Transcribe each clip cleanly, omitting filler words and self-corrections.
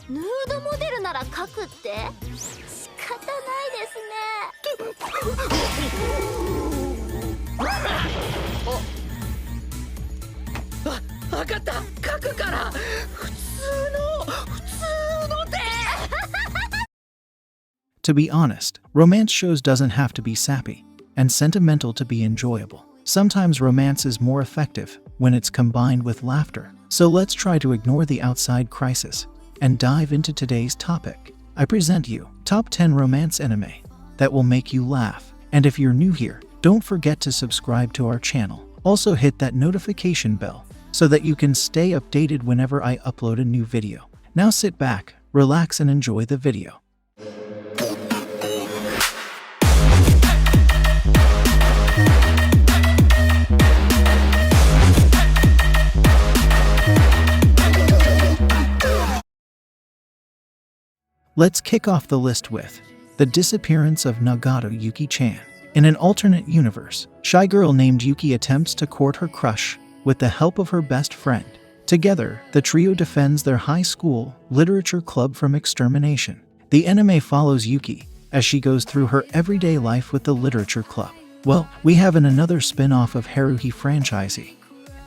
ヌードモデルなら描くって仕方ないですね。わかった、書くから。普通ので。To be honest, romance shows doesn't have to be sappy and sentimental to be enjoyable. Sometimes romance is more effective when it's combined with laughter. So let's try to ignore the outside crisis and dive into today's topic. I present you top 10 romance anime that will make you laugh. And if you're new here, don't forget to subscribe to our channel. Also hit that notification bell so that you can stay updated whenever I upload a new video. Now sit back, relax and enjoy the video. Let's kick off the list with the disappearance of Nagatoro Yuki-chan. In an alternate universe, shy girl named Yuki attempts to court her crush with the help of her best friend. Together, the trio defends their high school literature club from extermination. The anime follows Yuki as she goes through her everyday life with the literature club. Well, we have another spin-off of Haruhi franchise.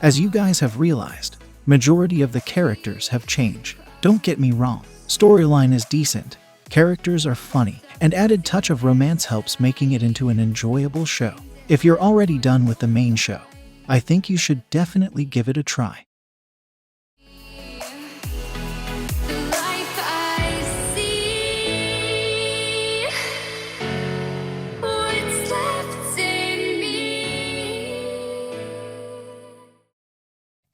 As you guys have realized, majority of the characters have changed. Don't get me wrong. Storyline is decent, characters are funny, and added touch of romance helps making it into an enjoyable show. If you're already done with the main show, I think you should definitely give it a try.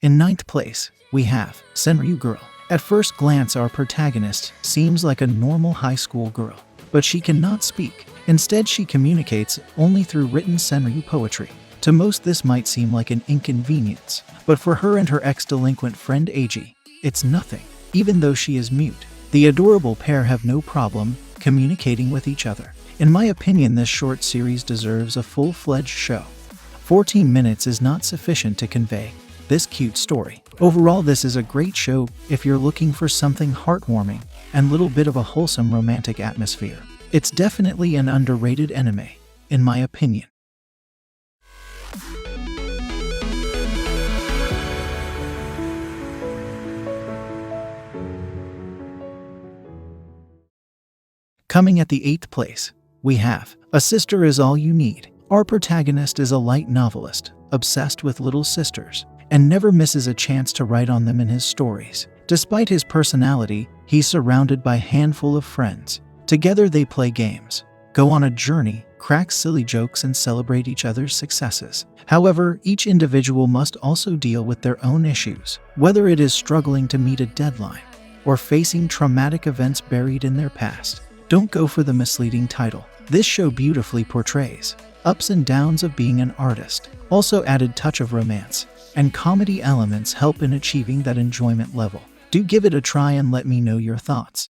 In ninth place, we have Senryu Girl. At first glance, our protagonist seems like a normal high school girl, but she cannot speak. Instead, she communicates only through written Senryu poetry. To most, this might seem like an inconvenience, but for her and her ex-delinquent friend Eiji, it's nothing. Even though she is mute, the adorable pair have no problem communicating with each other. In my opinion, this short series deserves a full-fledged show. 14 minutes is not sufficient to convey this cute story. Overall, this is a great show if you're looking for something heartwarming and little bit of a wholesome romantic atmosphere. It's definitely an underrated anime, in my opinion. Coming at the 8th place, we have A Sister Is All You Need. Our protagonist is a light novelist, obsessed with little sisters, and never misses a chance to write on them in his stories. Despite his personality, he's surrounded by a handful of friends. Together they play games, go on a journey, crack silly jokes, and celebrate each other's successes. However, each individual must also deal with their own issues, whether it is struggling to meet a deadline or facing traumatic events buried in their past. Don't go for the misleading title. This show beautifully portrays ups and downs of being an artist. Also, added touch of romance and comedy elements help in achieving that enjoyment level. Do give it a try and let me know your thoughts.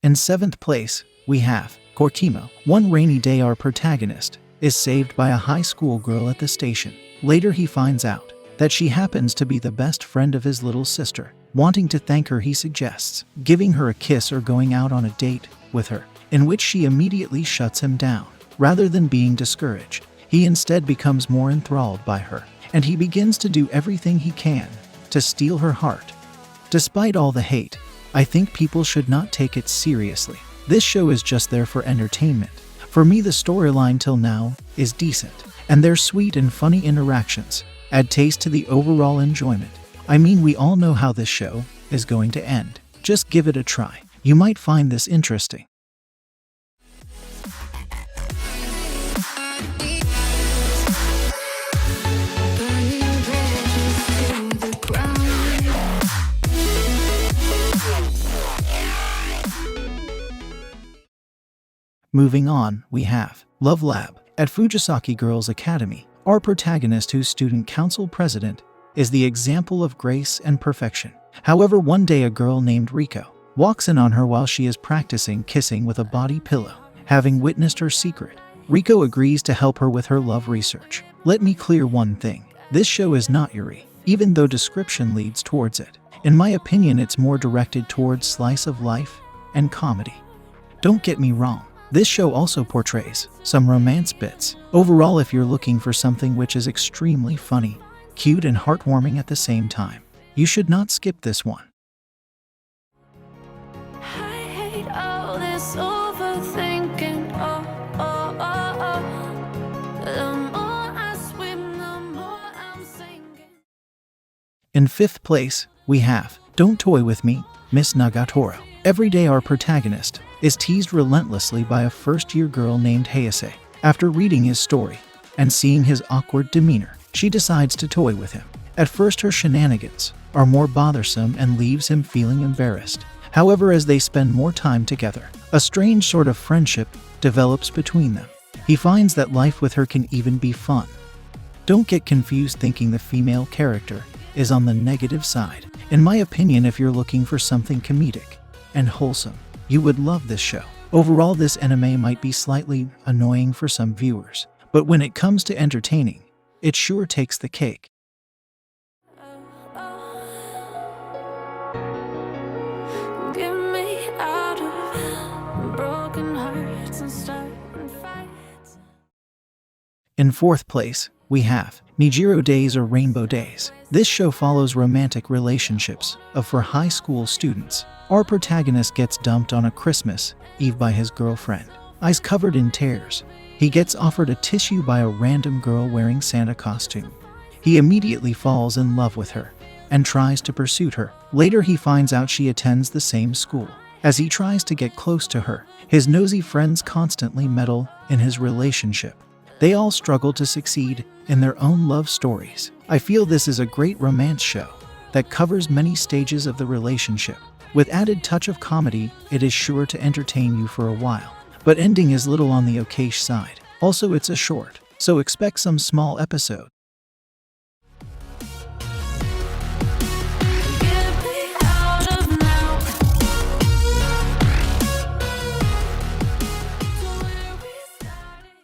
In 7th place, we have Cortimo. One rainy day, our protagonist is saved by a high school girl at the station. Later, he finds out that she happens to be the best friend of his little sister. Wanting to thank her, he suggests giving her a kiss or going out on a date with her, in which she immediately shuts him down. Rather than being discouraged, he instead becomes more enthralled by her, and he begins to do everything he can to steal her heart. Despite all the hate, I think people should not take it seriously. This show is just there for entertainment. For me, the storyline till now is decent, and their sweet and funny interactions add taste to the overall enjoyment. I mean, we all know how this show is going to end. Just give it a try. You might find this interesting. Moving on, we have Love Lab. At Fujisaki Girls Academy, our protagonist, whose student council president, is the example of grace and perfection. However, one day a girl named Riko walks in on her while she is practicing kissing with a body pillow. Having witnessed her secret, Riko agrees to help her with her love research. Let me clear one thing. This show is not yuri, even though description leads towards it. In my opinion, it's more directed towards slice of life and comedy. Don't get me wrong, this show also portrays some romance bits. Overall, if you're looking for something which is extremely funny, cute and heartwarming at the same time, you should not skip this one. I hate all this overthinking. Oh, oh, oh, oh. The more I swim, the more I'm sinking. In 5th place, we have Don't Toy With Me, Miss Nagatoro. Every day our protagonist is teased relentlessly by a first-year girl named Hayase. After reading his story and seeing his awkward demeanor, she decides to toy with him. At first, her shenanigans are more bothersome and leaves him feeling embarrassed. However, as they spend more time together, a strange sort of friendship develops between them. He finds that life with her can even be fun. Don't get confused thinking the female character is on the negative side. In my opinion, if you're looking for something comedic and wholesome, you would love this show. Overall, this anime might be slightly annoying for some viewers, but when it comes to entertaining, it sure takes the cake. Get me out of broken hearts and starting fights. In 4th place, we have Nijiro Days or Rainbow Days. This show follows romantic relationships for high school students. Our protagonist gets dumped on a Christmas Eve by his girlfriend. Eyes covered in tears, he gets offered a tissue by a random girl wearing Santa costume. He immediately falls in love with her and tries to pursue her. Later, he finds out she attends the same school. As he tries to get close to her, his nosy friends constantly meddle in his relationship. They all struggle to succeed in their own love stories. I feel this is a great romance show that covers many stages of the relationship. With added touch of comedy, it is sure to entertain you for a while. But ending is little on the okayish side. Also, it's a short, so expect some small episode. Get me out of now. To where we started.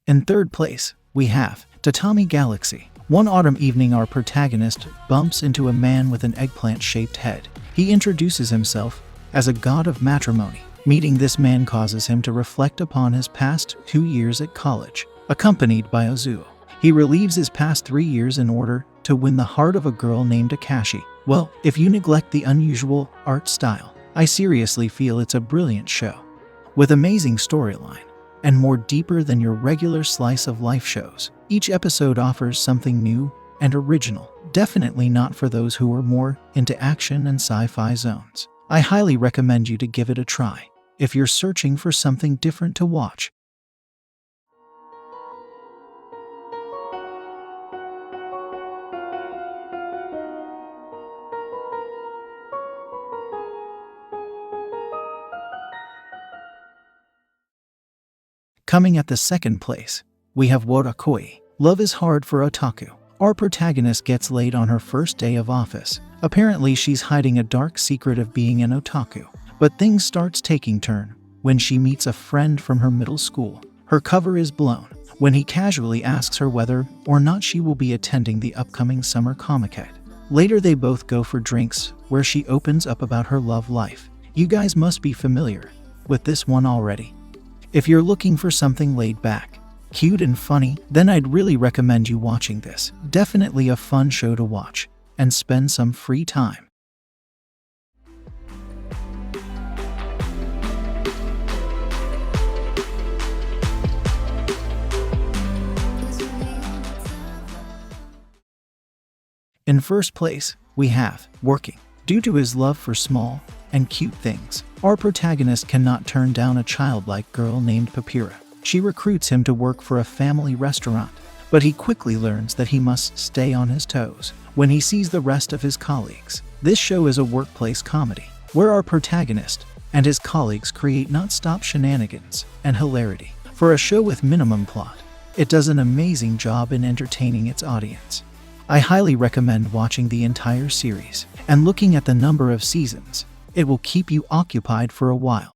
In 3rd place, we have Tatami Galaxy. One autumn evening, our protagonist bumps into a man with an eggplant-shaped head. He introduces himself as a god of matrimony. Meeting this man causes him to reflect upon his past 2 years at college. Accompanied by Ozuo, he relieves his past 3 years in order to win the heart of a girl named Akashi. Well, if you neglect the unusual art style, I seriously feel it's a brilliant show, with amazing storyline and more deeper than your regular slice of life shows. Each episode offers something new and original, definitely not for those who are more into action and sci-fi zones. I highly recommend you to give it a try if you're searching for something different to watch. Coming at the 2nd place, we have Watakui. Love is hard for otaku. Our protagonist gets laid on her first day of office. Apparently, she's hiding a dark secret of being an otaku. But things starts taking turn when she meets a friend from her middle school. Her cover is blown when he casually asks her whether or not she will be attending the upcoming summer Comiket. Later, they both go for drinks where she opens up about her love life. You guys must be familiar with this one already. If you're looking for something laid back, cute and funny, then I'd really recommend you watching this. Definitely a fun show to watch and spend some free time. In 1st place, we have Working. Due to his love for small and cute things, our protagonist cannot turn down a childlike girl named Papira. She recruits him to work for a family restaurant, but he quickly learns that he must stay on his toes when he sees the rest of his colleagues. This show is a workplace comedy, where our protagonist and his colleagues create non-stop shenanigans and hilarity. For a show with minimum plot, it does an amazing job in entertaining its audience. I highly recommend watching the entire series and looking at the number of seasons. It will keep you occupied for a while.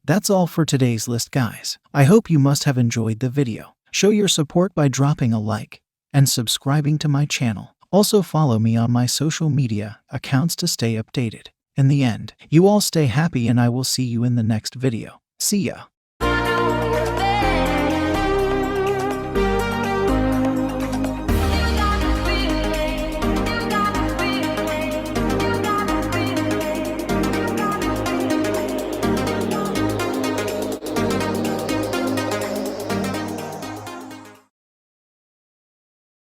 That's all for today's list, guys. I hope you must have enjoyed the video. Show your support by dropping a like and subscribing to my channel. Also follow me on my social media accounts to stay updated. In the end, you all stay happy and I will see you in the next video. See ya.